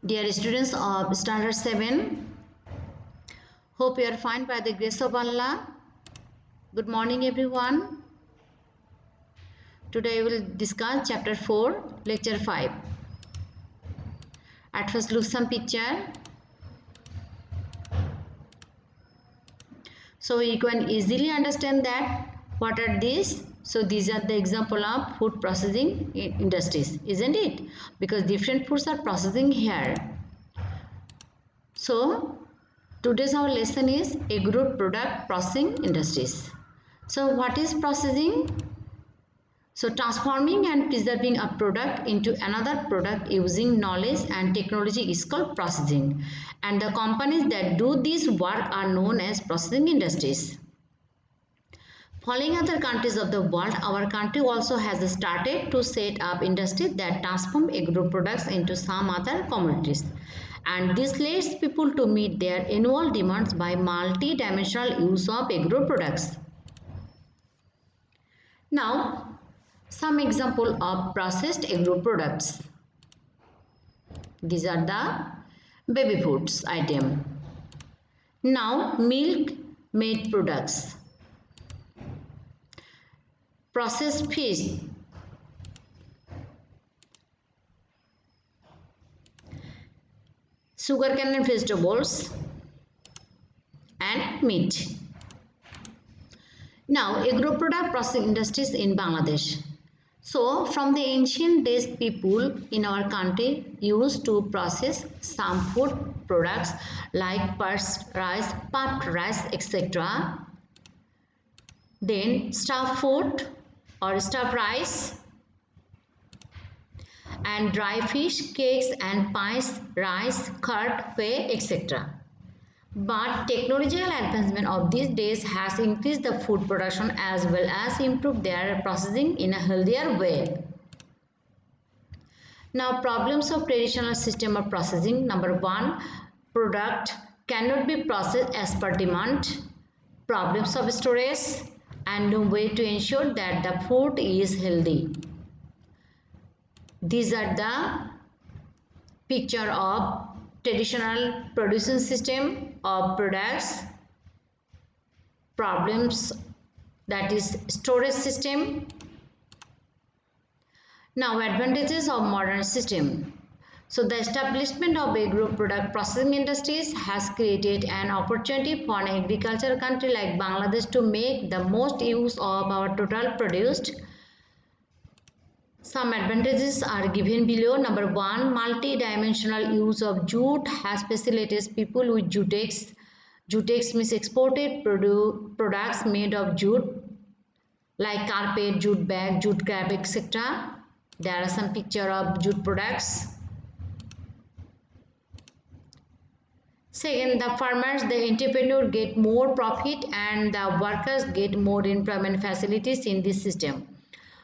Dear students of Standard 7, hope you are fine by the grace of Allah. Good morning everyone. Today we will discuss chapter 4, lecture 5. At first look some picture. So you can easily understand that what are these. So these are the example of food processing industries, isn't it? Because different foods are processing here. So today's our lesson is agro product processing industries. So what is processing? So transforming and preserving a product into another product using knowledge and technology is called processing. And the companies that do this work are known as processing industries. Following other countries of the world, our country also has started to set up industries that transform agro products into some other commodities. And this leads people to meet their annual demands by multi-dimensional use of agro products. Now, some example of processed agro products. These are the baby foods item. Now, milk made products. Processed fish. Sugarcane and vegetables and meat. Now, agro product processing industries in Bangladesh. So, from the ancient days, people in our country used to process some food products like pulse rice, puffed rice, etc. Then stuffed food or stuffed rice and dry fish, cakes and pies, rice, curd, whey, etc. But technological advancement of these days has increased the food production as well as improved their processing in a healthier way. Now, problems of traditional system of processing. Number 1, product cannot be processed as per demand. Problems of storage and no way to ensure that the food is healthy. These are the picture of traditional production system of products. Problems, that is storage system. Now, advantages of modern system. So the establishment of agro product processing industries has created an opportunity for an agricultural country like Bangladesh to make the most use of our total produced. Some advantages are given below. Number 1, multi-dimensional use of jute has facilitated people with jutex. Jutex means exported products made of jute like carpet, jute bag, jute cap, etc. There are some picture of jute products. Second, the farmers, the entrepreneur get more profit and the workers get more employment facilities in this system.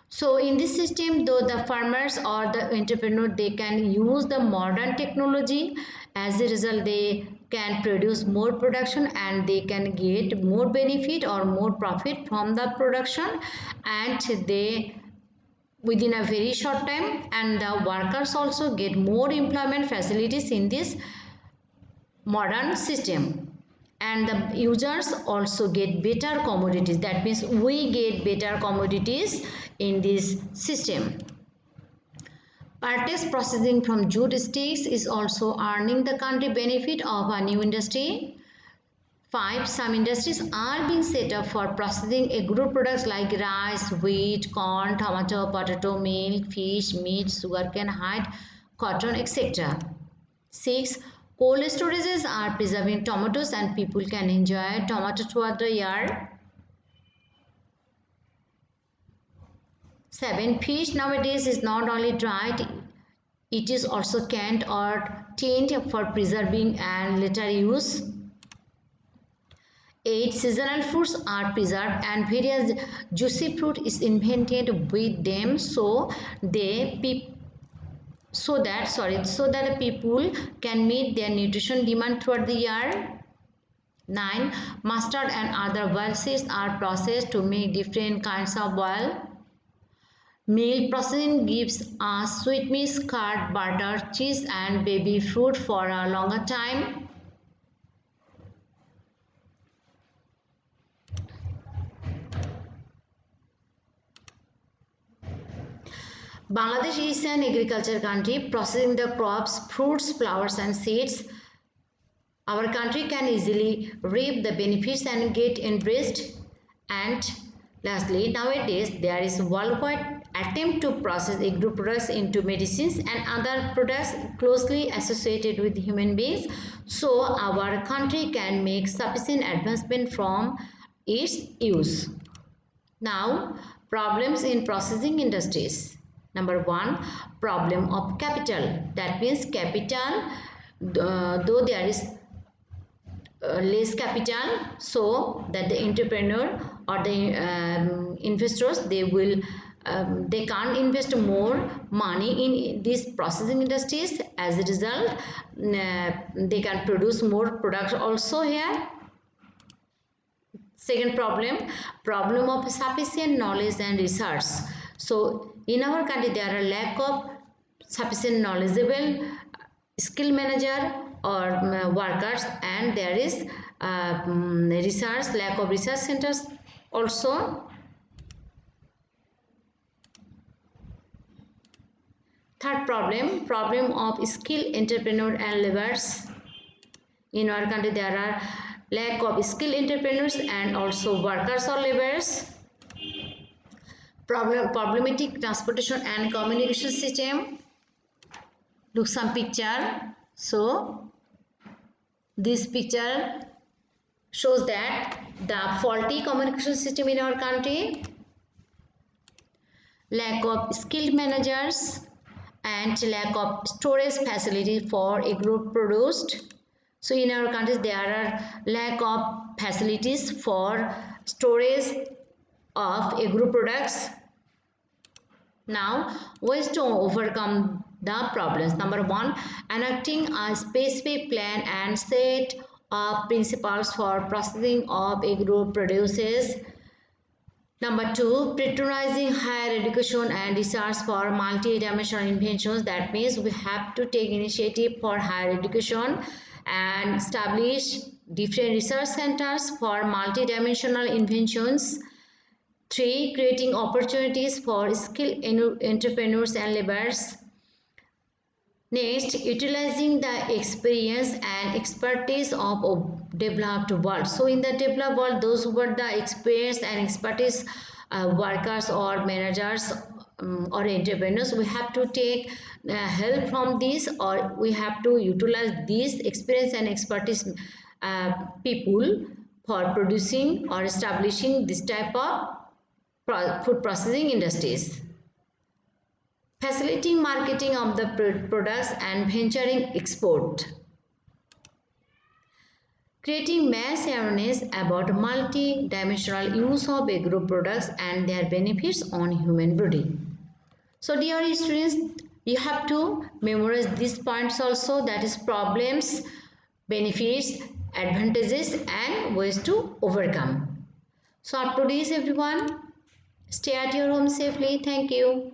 So in this system, though the farmers or the entrepreneur, they can use the modern technology. As a result, they can produce more production and they can get more benefit or more profit from the production, and they within a very short time, and the workers also get more employment facilities in this modern system, and the users also get better commodities. That means we get better commodities in this system. Purchase processing from jute sticks is also earning the country benefit of a new industry. 5. Some industries are being set up for processing agro products like rice, wheat, corn, tomato, potato, milk, fish, meat, sugarcane, hide, cotton, etc. 6. Cold storages are preserving tomatoes and people can enjoy tomato throughout the year. 7. Fish nowadays is not only dried, it is also canned or tinned for preserving and later use. 8. Seasonal fruits are preserved and various juicy fruit is invented with them so that the people can meet their nutrition demand throughout the year. 9. Mustard and other oil seeds are processed to make different kinds of oil. Milk processing gives us sweet meat, curd, butter, cheese and baby fruit for a longer time. Bangladesh is an agriculture country processing the crops, fruits, flowers and seeds. Our country can easily reap the benefits and get enriched. And lastly, nowadays there is worldwide attempt to process agro products into medicines and other products closely associated with human beings. So our country can make sufficient advancement from its use. Now, problems in processing industries. Number one, problem of capital. That means capital, though there is less capital, so that the entrepreneur or the investors they can't invest more money in these processing industries. As a result, they can produce more products also here. Second problem of sufficient knowledge and research. So in our country there are lack of sufficient knowledgeable skill manager or workers, and there is research, lack of research centers also. Third problem of skilled entrepreneur and laborers. In our country there are lack of skilled entrepreneurs and also workers or laborers. Problematic transportation and communication system. Look some picture. So this picture shows that the faulty communication system in our country, lack of skilled managers and lack of storage facility for agro produced. So in our countries there are lack of facilities for storage of agro products. Now, ways to overcome the problems. Number one, enacting a specific plan and set of principles for processing of agro produces. Number two, patronizing higher education and research for multi-dimensional inventions. That means we have to take initiative for higher education and establish different research centers for multi-dimensional inventions. 3. Creating opportunities for skilled entrepreneurs and laborers. Next, utilizing the experience and expertise of developed world. So in the developed world, those who are the experienced and expertise workers or managers or entrepreneurs, we have to take help from this, or we have to utilize these experience and expertise people for producing or establishing this type of food processing industries. Facilitating marketing of the products and venturing export. Creating mass awareness about multi-dimensional use of agro products and their benefits on human body. So dear students, you have to memorize these points also, that is problems, benefits, advantages and ways to overcome. So up to this everyone. Stay at your home safely. Thank you.